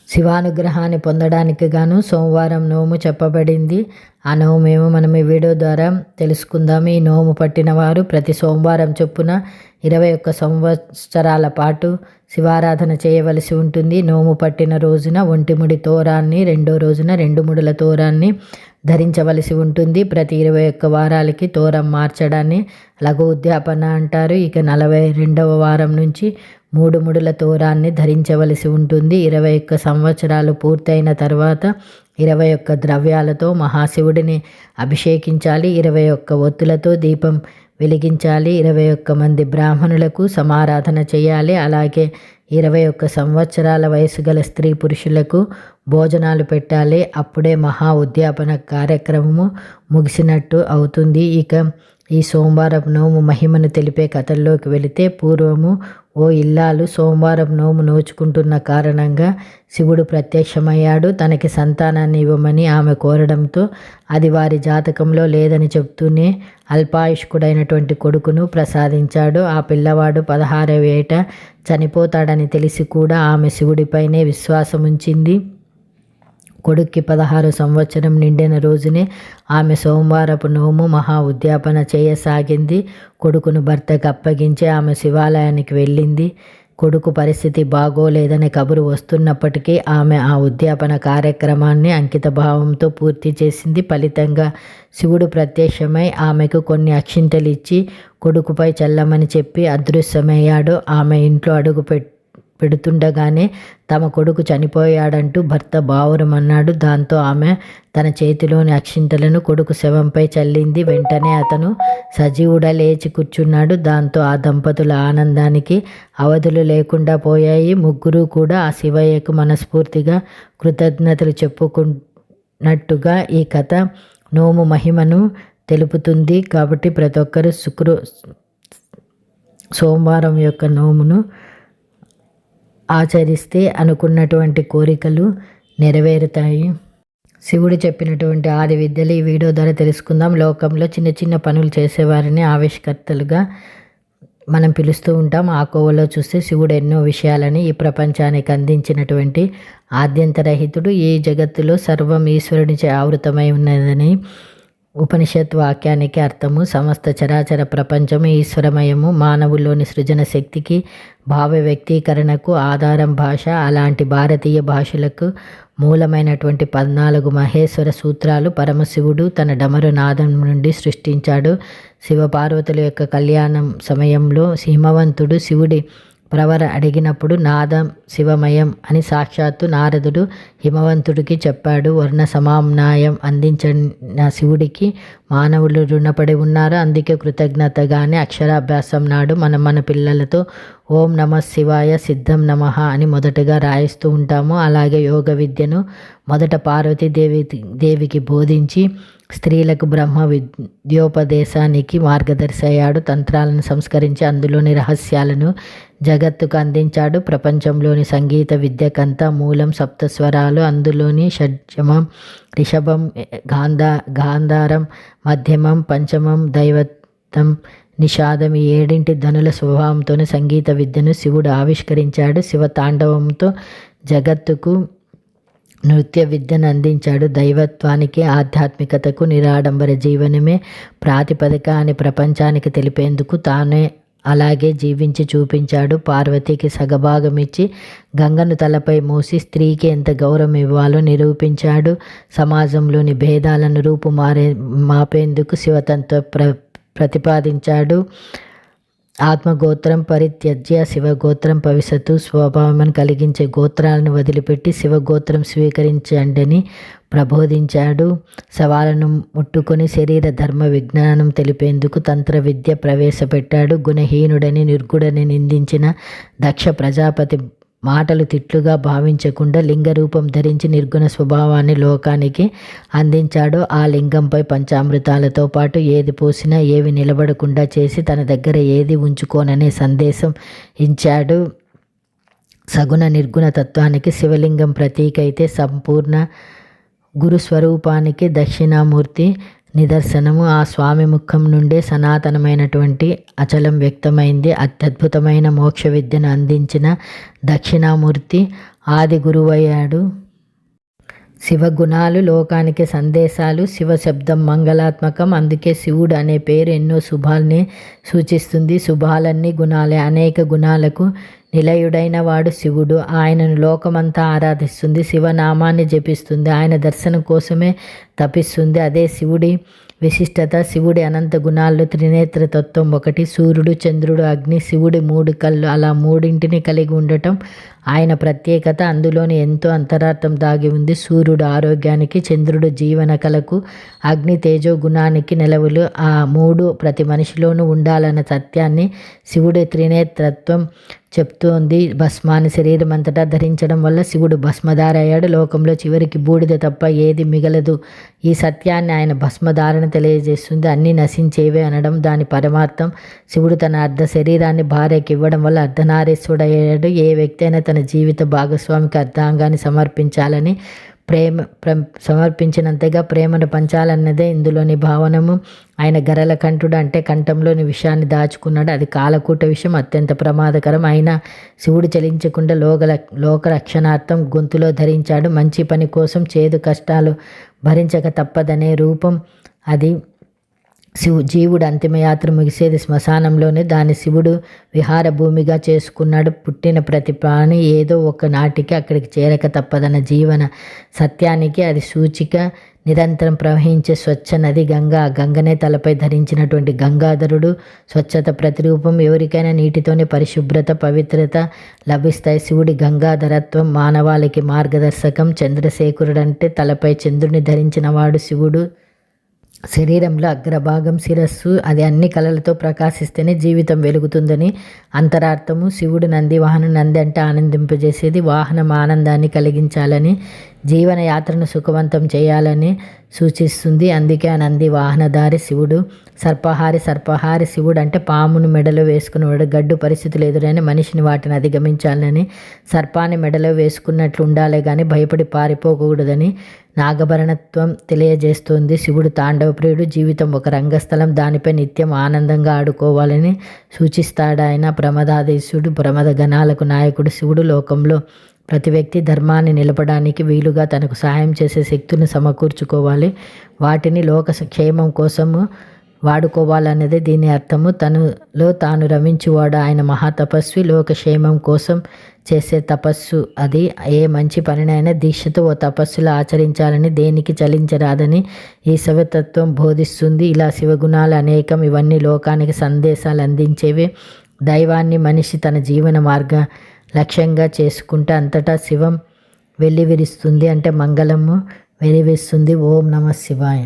శివానుగ్రహాన్ని పొందడానికి గాను సోమవారం నోము చెప్పబడింది. ఆ నోమేమో మనం ఈ వీడియో ద్వారా తెలుసుకుందాము. ఈ నోము పట్టిన వారు ప్రతి సోమవారం చొప్పున 21 సంవత్సరాల పాటు శివారాధన చేయవలసి ఉంటుంది. నోము పట్టిన రోజున ఒంటిముడి తోరాన్ని, రెండో రోజున 2 ముడుల తోరాన్ని ధరించవలసి ఉంటుంది. ప్రతి 21 వారాలకి తోరం మార్చడాన్ని లఘు ఉద్యాపన అంటారు. ఇక 42వ వారం నుంచి 3 ముడుల తోరాన్ని ధరించవలసి ఉంటుంది. 21 సంవత్సరాలు పూర్తయిన తర్వాత 21 ద్రవ్యాలతో మహాశివుడిని అభిషేకించాలి. 21 ఒత్తులతో దీపం వెలిగించాలి. 21 మంది బ్రాహ్మణులకు సమారాధన చేయాలి. అలాగే 21 సంవత్సరాల వయసు గల స్త్రీ పురుషులకు భోజనాలు పెట్టాలి. అప్పుడే మహా ఉద్యాపన కార్యక్రమము ముగిసినట్టు అవుతుంది. ఇక ఈ సోమవారం నోము మహిమను తెలిపే కథల్లోకి వెళితే, పూర్వము ఓ ఇల్లాలు సోమవారం నోము నోచుకుంటున్న కారణంగా శివుడు ప్రత్యక్షమయ్యాడు. తనకి సంతానాన్ని ఇవ్వమని ఆమె కోరడంతో అది వారి జాతకంలో లేదని చెప్తూనే అల్పాయుష్కుడైనటువంటి కొడుకును ప్రసాదించాడు. ఆ పిల్లవాడు 16వ ఏట చనిపోతాడని తెలిసి కూడా ఆమె శివుడిపైనే విశ్వాసం ఉంచింది. కొడుక్కి 16 సంవత్సరం నిండిన రోజునే ఆమె సోమవారపు నోము మహా ఉద్యాపన చేయసాగింది. కొడుకును భర్తకు అప్పగించి ఆమె శివాలయానికి వెళ్ళింది. కొడుకు పరిస్థితి బాగోలేదనే కబురు వస్తున్నప్పటికీ ఆమె ఆ ఉద్యాపన కార్యక్రమాన్ని అంకిత భావంతో పూర్తి చేసింది. ఫలితంగా శివుడు ప్రత్యక్షమై ఆమెకు కొన్ని అక్షింతలు ఇచ్చి కొడుకుపై చల్లమని చెప్పి అదృశ్యమయ్యాడు. ఆమె ఇంట్లో అడుగు పెడుతుండగానే తమ కొడుకు చనిపోయాడంటూ భర్త బావురమన్నాడు. దాంతో ఆమె తన చేతిలోని అక్షింతలను కొడుకు శవంపై చల్లింది. వెంటనే అతను సజీవుడా లేచి కూర్చున్నాడు. దాంతో ఆ దంపతుల ఆనందానికి అవధులు లేకుండా పోయాయి. ముగ్గురు కూడా ఆ శివయ్యకు మనస్ఫూర్తిగా కృతజ్ఞతలు చెప్పుకున్నట్టుగా ఈ కథ నోము మహిమను తెలుపుతుంది. కాబట్టి ప్రతి ఒక్కరు సోమవారం యొక్క నోమును ఆచరిస్తే అనుకున్నటువంటి కోరికలు నెరవేరుతాయి. శివుడు చెప్పినటువంటి 6 విద్యలు ఈ వీడియో ద్వారా తెలుసుకుందాం. లోకంలో చిన్న చిన్న పనులు చేసేవారిని ఆవిష్కర్తలుగా మనం పిలుస్తూ ఉంటాం. ఆ కోవలో చూస్తే శివుడు ఎన్నో విషయాలని ఈ ప్రపంచానికి అందించినటువంటి ఆద్యంతరహితుడు. ఈ జగత్తులో సర్వం ఈశ్వరునిచే ఆవృతమై ఉన్నదని ఉపనిషత్ వాక్యానికి అర్థము. సమస్త చరాచర ప్రపంచము ఈశ్వరమయము. మానవుల్లోని సృజన శక్తికి, భావ వ్యక్తీకరణకు ఆధారం భాష. అలాంటి భారతీయ భాషలకు మూలమైనటువంటి 14 మహేశ్వర సూత్రాలు పరమశివుడు తన డమరు నాదం నుండి సృష్టించాడు. శివపార్వతుల యొక్క కళ్యాణం సమయంలో హిమవంతుడు శివుడి ప్రవర అడిగినప్పుడు నాదం శివమయం అని సాక్షాత్తు నారదుడు హిమవంతుడికి చెప్పాడు. వర్ణ సమామ్నాయం అందించిన శివుడికి మానవులు రుణపడి ఉన్నారు. అందుకే కృతజ్ఞతగానే అక్షరాభ్యాసం నాడు మన పిల్లలతో ఓం నమ శివాయ సిద్ధం నమః అని మొదటగా రాయిస్తూ ఉంటాము. అలాగే యోగ విద్యను మొదట పార్వతీదేవికి బోధించి స్త్రీలకు బ్రహ్మ విద్యోపదేశానికి మార్గదర్శి అయ్యాడు. తంత్రాలను సంస్కరించి అందులోని రహస్యాలను జగత్తుకు అందించాడు. ప్రపంచంలోని సంగీత విద్యకంతా మూలం సప్తస్వరాలు. అందులోని షడ్జమం, రిషభం, గాంధారం, మధ్యమం, పంచమం, దైవతం, నిషాదం ఈ 7 ధనుల స్వభావంతోనే సంగీత విద్యను శివుడు ఆవిష్కరించాడు. శివ తాండవంతో జగత్తుకు నృత్య విద్యను అందించాడు. దైవత్వానికి, ఆధ్యాత్మికతకు నిరాడంబర జీవనమే ప్రాతిపదిక అని ప్రపంచానికి తెలిపేందుకు తానే అలాగే జీవించి చూపించాడు. పార్వతికి సగభాగం ఇచ్చి గంగను తలపై మోసి స్త్రీకి ఎంత గౌరవం ఇవ్వాలో నిరూపించాడు. సమాజంలోని భేదాలను మాపేందుకు శివతంత్ర ప్రతిపాదించాడు. ఆత్మగోత్రం పరిత్యజ్య శివగోత్రం పవిసతు. స్వభావం కలిగించే గోత్రాలను వదిలిపెట్టి శివగోత్రం స్వీకరించండని ప్రబోధించాడు. శవాలను ముట్టుకొని శరీర ధర్మ విజ్ఞానం తెలిపేందుకు తంత్ర విద్య ప్రవేశపెట్టాడు. గుణహీనుడని నిర్గుడని నిందించిన దక్ష ప్రజాపతి మాటలు తిట్లుగా భావించకుండా లింగ రూపం ధరించి నిర్గుణ స్వభావాన్ని లోకానికి అందించాడు. ఆ లింగంపై పంచామృతాలతో పాటు ఏది పోసినా ఏవి నిలబడకుండా చేసి తన దగ్గర ఏది ఉంచుకోననే సందేశం ఇచ్చాడు. సగుణ నిర్గుణ తత్వానికి శివలింగం ప్రతీక అయితే సంపూర్ణ గురుస్వరూపానికి దక్షిణామూర్తి నిదర్శనము. ఆ స్వామి ముఖం నుండే సనాతనమైనటువంటి అచలం వ్యక్తమైంది. అత్యద్భుతమైన మోక్ష విద్యను అందించిన దక్షిణామూర్తి ఆది గురువయ్యాడు. శివగుణాలు లోకానికి సందేశాలు. శివ శబ్దం మంగళాత్మకం. అందుకే శివుడు అనే పేరు ఎన్నో శుభాల్ని సూచిస్తుంది. శుభాలన్నీ గుణాలే. అనేక గుణాలకు నిలయుడైన వాడు శివుడు. ఆయనను లోకమంతా ఆరాధిస్తుంది. శివనామాన్ని జపిస్తుంది. ఆయన దర్శనం కోసమే తపిస్తుంది. అదే శివుడి విశిష్టత. శివుడి అనంత గుణాల్లో త్రినేత్ర తత్వం ఒకటి. సూర్యుడు, చంద్రుడు, అగ్ని, శివుడి 3 కళ్ళు, అలా మూడింటిని కలిగి ఉండటం ఆయన ప్రత్యేకత. అందులోని ఎంతో అంతరార్థం దాగి ఉంది. సూర్యుడు ఆరోగ్యానికి, చంద్రుడు జీవన కళకు, అగ్ని తేజో గుణానికి నెలవులు. ఆ 3 ప్రతి మనిషిలోనూ ఉండాలన్న సత్యాన్ని శివుడి త్రినేత్రత్వం చెప్తోంది. భస్మాన్ని శరీరం అంతటా ధరించడం వల్ల శివుడు భస్మధారయ్యాడు. లోకంలో చివరికి బూడిద తప్ప ఏది మిగలదు. ఈ సత్యాన్ని ఆయన భస్మధారణ తెలియజేస్తుంది. అన్నీ నశించేవే అనడం దాని పరమార్థం. శివుడు తన అర్ధ శరీరాన్ని భార్యకి ఇవ్వడం వల్ల అర్ధనారీశ్వరుడయ్యాడు. ఏ వ్యక్తి అయినా తన జీవిత భాగస్వామికి అర్ధాంగాన్ని సమర్పించాలని సమర్పించినంతగా ప్రేమను పంచాలన్నదే ఇందులోని భావనము. ఆయన గరల కంఠుడు అంటే కంఠంలోని విషయాన్ని దాచుకున్నాడు. అది కాలకూట విషయం, అత్యంత ప్రమాదకరం. అయినా శివుడు చలించకుండా లోక రక్షణార్థం గొంతులో ధరించాడు. మంచి పని కోసం చేదు కష్టాలు భరించక తప్పదనే రూపం అది. జీవుడు అంతిమయాత్ర ముగిసేది శ్మశానంలోనే. దాన్ని శివుడు విహార భూమిగా చేసుకున్నాడు. పుట్టిన ప్రతి ప్రాణి ఏదో ఒక నాటికి అక్కడికి చేరక తప్పదన్న జీవన సత్యానికి అది సూచిక. నిరంతరం ప్రవహించే స్వచ్ఛ నది గంగా. గంగనే తలపై ధరించినటువంటి గంగాధరుడు స్వచ్ఛత ప్రతిరూపం. ఎవరికైనా నీటితోనే పరిశుభ్రత, పవిత్రత లభిస్తాయి. శివుడి గంగాధరత్వం మానవాళికి మార్గదర్శకం. చంద్రశేఖరుడంటే తలపై చంద్రుని ధరించిన వాడు శివుడు. శరీరంలో అగ్రభాగం శిరస్సు. అది అన్ని కళలతో ప్రకాశిస్తేనే జీవితం వెలుగుతుందని అంతరార్థము. శివుడు నంది వాహనం. నంది అంటే ఆనందింపజేసేది. వాహనం ఆనందాన్ని కలిగించాలని, జీవన యాత్రను సుఖవంతం చేయాలని సూచిస్తుంది. అందుకే ఆ నంది వాహనధారి శివుడు. సర్పహారి శివుడు అంటే పామును మెడలో వేసుకునేవాడు. గడ్డు పరిస్థితులు ఎదురైన మనిషిని వాటిని అధిగమించాలని, సర్పాన్ని మెడలో వేసుకున్నట్లు ఉండాలి కానీ భయపడి పారిపోకూడదని నాగభరణత్వం తెలియజేస్తుంది. శివుడు తాండవ ప్రియుడు. జీవితం ఒక రంగస్థలం, దానిపై నిత్యం ఆనందంగా ఆడుకోవాలని సూచిస్తాడు ఆయన. ప్రమదాధీశుడు, ప్రమద గణాలకు నాయకుడు శివుడు. లోకంలో ప్రతి వ్యక్తి ధర్మాన్ని నిలపడానికి వీలుగా తనకు సహాయం చేసే శక్తులను సమకూర్చుకోవాలి. వాటిని లోక క్షేమం కోసము వాడుకోవాలన్నదే దీని అర్థము. తనలో తాను రమించువాడు ఆయన మహాతపస్వి. లోకక్షేమం కోసం చేసే తపస్సు అది. ఏ మంచి పనినైనా దీక్షతో ఓ తపస్సులు ఆచరించాలని, దేనికి చలించరాదని ఈ శివతత్వం బోధిస్తుంది. ఇలా శివగుణాలు అనేకం. ఇవన్నీ లోకానికి సందేశాలు అందించేవే. దైవాన్ని మనిషి తన జీవన మార్గ లక్ష్యంగా చేసుకుంటే అంతటా శివం వెల్లివిరుస్తుంది. అంటే మంగళము వెలివిస్తుంది. ఓం నమః శివాయ.